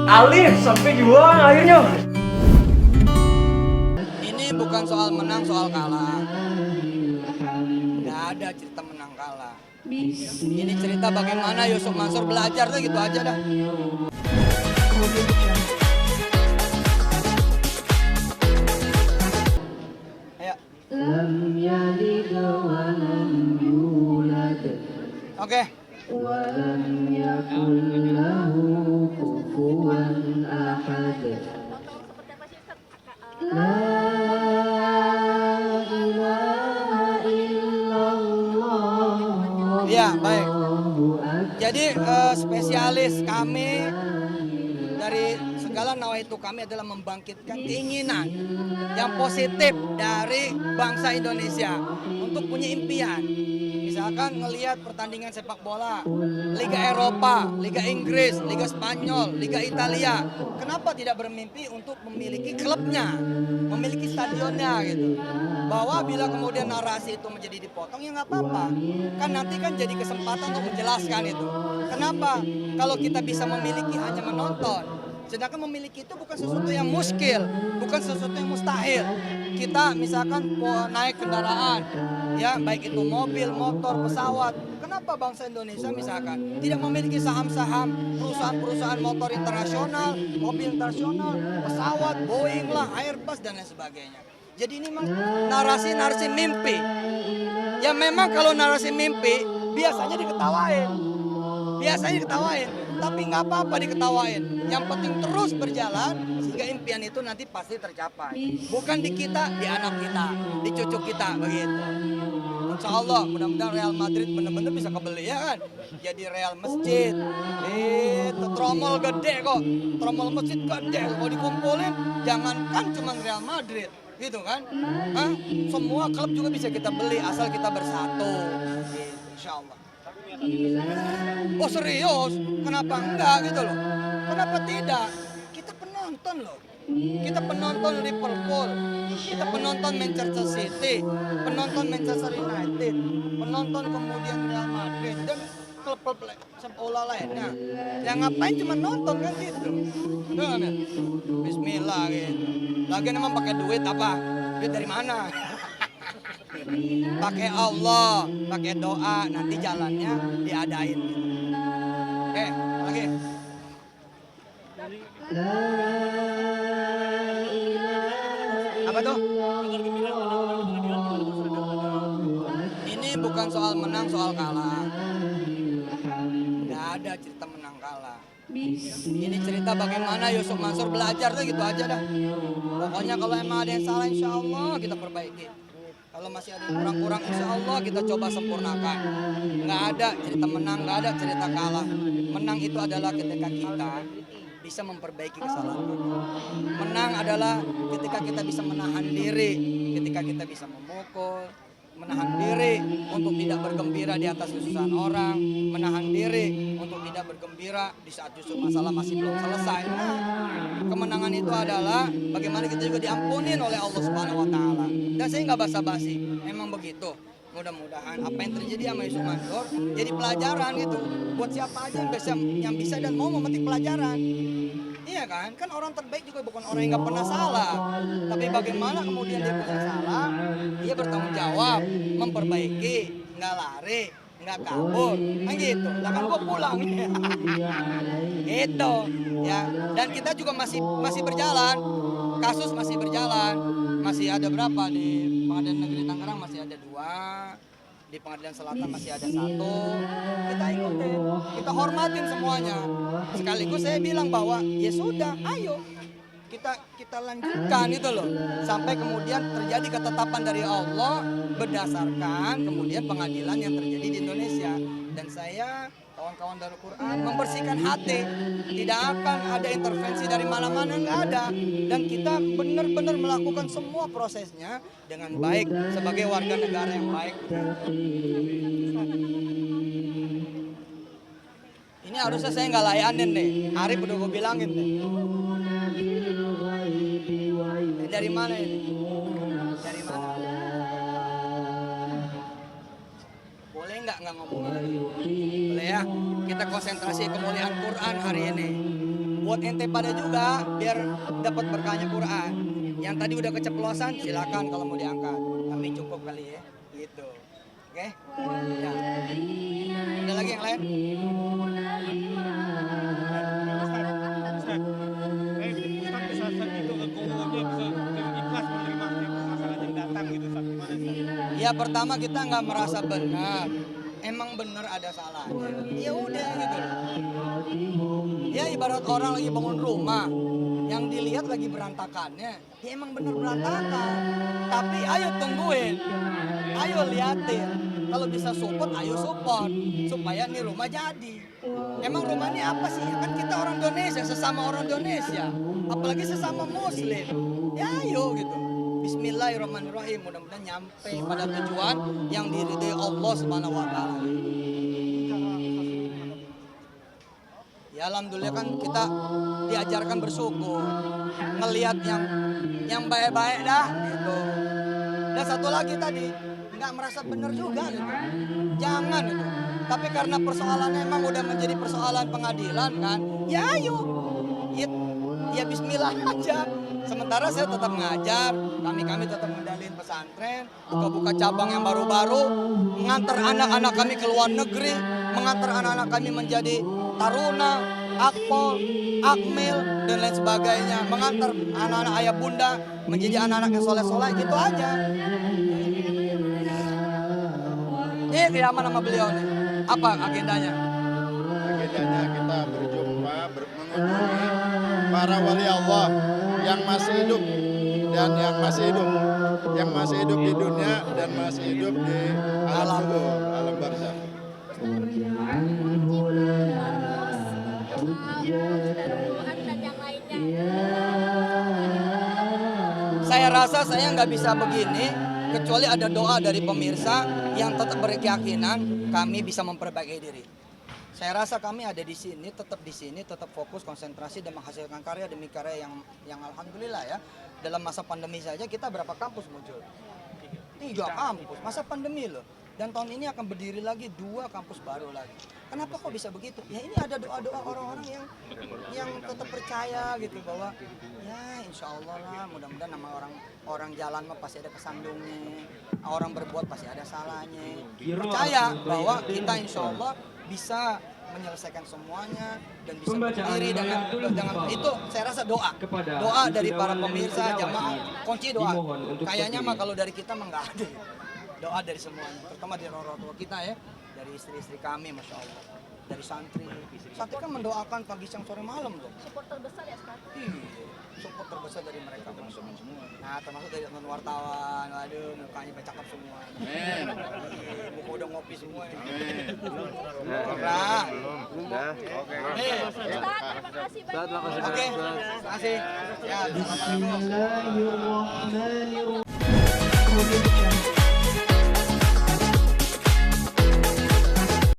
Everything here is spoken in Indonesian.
Alif sampai juang akhirnya. Ini bukan soal menang, soal kalah. Nggak ada cerita menang kalah. Ini cerita bagaimana Yusuf Mansur belajar tuh gitu aja dah. Ayo. Oke. Ya, baik. Jadi spesialis kami dari segala nawaitu kami adalah membangkitkan keinginan yang positif dari bangsa Indonesia untuk punya impian. Misalkan ngelihat pertandingan sepak bola, Liga Eropa, Liga Inggris, Liga Spanyol, Liga Italia. Kenapa tidak bermimpi untuk memiliki klubnya, memiliki stadionnya gitu. Bahwa bila kemudian narasi itu menjadi dipotong ya nggak apa-apa. Kan nanti kan jadi kesempatan untuk menjelaskan itu. Kenapa kalau kita bisa memiliki hanya menonton. Sedangkan memiliki itu bukan sesuatu yang muskil, bukan sesuatu yang mustahil. Kita misalkan naik kendaraan, ya baik itu mobil, motor, pesawat. Kenapa bangsa Indonesia misalkan tidak memiliki saham-saham perusahaan-perusahaan motor internasional, mobil internasional, pesawat, Boeing lah, Airbus dan lain sebagainya. Jadi ini memang narasi-narasi mimpi. Ya memang kalau narasi mimpi biasanya diketawain. Biasanya diketawain, tapi nggak apa-apa diketawain. Yang penting terus berjalan sehingga impian itu nanti pasti tercapai. Bukan di kita, di anak kita, di cucu kita begitu. Insya Allah mudah-mudahan Real Madrid benar-benar bisa kebeli ya kan. Jadi Real Masjid, itu tromol gede kok, tromol masjid gede. Kalau dikumpulin jangankan cuma Real Madrid. Gitu kan, semua klub juga bisa kita beli asal kita bersatu, gitu, insya Allah. Oh serius, kenapa enggak gitu loh? Kenapa tidak? Kita penonton loh. Kita penonton Liverpool, kita penonton Manchester City, penonton Manchester United, penonton kemudian Real Madrid dan klub-klub sepak lainnya. Yang ngapain cuma nonton kan gitu. Kan? Bismillah gitu. Lagian emang pakai duit apa? Duit dari mana? Pakai Allah, pakai doa, nanti jalannya diadain. Oke, lagi. Apa tuh? Ini bukan soal menang, soal kalah. Nggak ada cerita menang kalah. Ini cerita bagaimana Yusuf Mansur belajar tuh gitu aja dah. Pokoknya kalau emang ada yang salah insya Allah kita perbaiki. Kalau masih ada yang kurang-kurang insya Allah kita coba sempurnakan. Nggak ada cerita menang, nggak ada cerita kalah. Menang itu adalah ketika kita bisa memperbaiki kesalahan. Menang adalah ketika kita bisa menahan diri, ketika kita bisa memukul, menahan diri untuk tidak bergembira di atas kesusahan orang, menahan diri untuk tidak bergembira di saat justru masalah masih belum selesai. Nah, kemenangan itu adalah bagaimana kita juga diampunin oleh Allah Subhanahu wa taala. Dan saya nggak basa-basi, memang begitu. Mudah-mudahan apa yang terjadi sama Yusuf Mansur jadi pelajaran gitu buat siapa aja yang bisa dan mau memetik pelajaran. Iya kan? Kan orang terbaik juga bukan orang yang nggak pernah salah. Tapi bagaimana kemudian dia punya salah, dia bertanggung jawab, memperbaiki, nggak lari, nggak kabur, kan gitu. Lah kan gua pulang. Itu ya. Dan kita juga masih berjalan. Kasus masih berjalan. Masih ada berapa di Pengadilan Negeri Tangerang masih ada 2. Di Pengadilan Selatan masih ada 1. Kita ikutin, kita hormatin semuanya. Sekaligus saya bilang bahwa ya sudah, ayo kita lanjutkan itu loh. Sampai kemudian terjadi ketetapan dari Allah berdasarkan kemudian pengadilan yang terjadi di Indonesia. Dan saya kawan-kawan Darul Quran membersihkan hati. Tidak akan ada intervensi dari mana-mana, nggak ada. Dan kita benar-benar melakukan semua prosesnya dengan baik sebagai warga negara yang baik. Ini harusnya saya nggak layanin deh. Arif udah gue bilangin deh. Ini dari mana ini? Dari mana? Boleh nggak ngomong? Boleh ya? Kita konsentrasi kemuliaan Quran hari ini. buat ente pada juga biar dapat berkahnya Quran. Yang tadi udah keceplosan silakan kalau mau diangkat. Kami cukup kali ya, gitu. Oke? Ya. Ada lagi yang lain? Ustaz bisa gitu ngomongnya bisa ikhlas menerima masalah yang datang gitu Ustaz. Gimana Ustaz? Ya pertama kita nggak merasa benar. Emang benar ada salahnya. Ya udah gitu loh. Ya ibarat orang lagi bangun rumah, yang dilihat lagi berantakannya, ya emang bener berantakan. Tapi ayo tungguin, ayo liatin. Kalau bisa support, ayo support supaya nih rumah jadi. Emang rumah ini apa sih? Kan kita orang Indonesia, sesama orang Indonesia, apalagi sesama Muslim. Ya ayo gitu. Bismillahirrahmanirrahim. Mudah-mudahan nyampe pada tujuan yang diridhai Allah Subhanahu wa taala. Ya alhamdulillah kan kita diajarkan bersyukur, ngelihat yang baik-baik dah gitu. Dan satu lagi tadi, nggak merasa benar juga gitu. Jangan gitu. Tapi karena persoalannya emang udah menjadi persoalan pengadilan kan, ya ayo. Ya bismillah aja. Sementara saya tetap ngajar, kami tetap mendalin pesantren, buka-buka cabang yang baru-baru, mengantar anak-anak kami ke luar negeri, mengantar anak-anak kami menjadi taruna, akpol, akmil, dan lain sebagainya. Mengantar anak-anak ayah bunda menjadi anak-anak yang soleh-soleh, gitu aja. Ini kiamat sama beliau nih. Apa agendanya? Agendanya kita berjumpa, mengunjungi para wali Allah yang masih hidup dan yang masih hidup di dunia dan masih hidup di alam kubur, alam barzakh. Saya rasa saya nggak bisa begini kecuali ada doa dari pemirsa yang tetap berkeyakinan kami bisa memperbaiki diri. Saya rasa kami ada di sini, tetap fokus, konsentrasi dan menghasilkan karya demi karya yang alhamdulillah ya. Dalam masa pandemi saja kita berapa kampus muncul? 3 kampus, masa pandemi loh. Dan tahun ini akan berdiri lagi 2 kampus baru lagi. Kenapa kok bisa begitu? Ya ini ada doa-doa orang-orang yang tetap percaya gitu bahwa ya insya Allah lah, mudah-mudahan nama orang jalan mah pasti ada kesandungnya, orang berbuat pasti ada salahnya. Percaya bahwa kita insya Allah bisa menyelesaikan semuanya dan bisa berdiri dengan itu. Saya rasa doa dari para pemirsa jamaah, kunci doa. Kayaknya mah kalau dari kita mah nggak ada. Doa dari semuanya, terutama dari orang tua kita ya, dari istri-istri kami, masya Allah, dari santri kan mendoakan pagi siang sore malam loh. Support terbesar ya Ustaz? Iya, support terbesar dari mereka semua. Nah, termasuk dari teman wartawan, waduh mukanya cakep semua. Muka udah ngopi semua. Nah, Oke. Ustaz, terima kasih banyak. Oke, terima kasih. Ya, assalamualaikum. Bismillahirrahmanirrahim.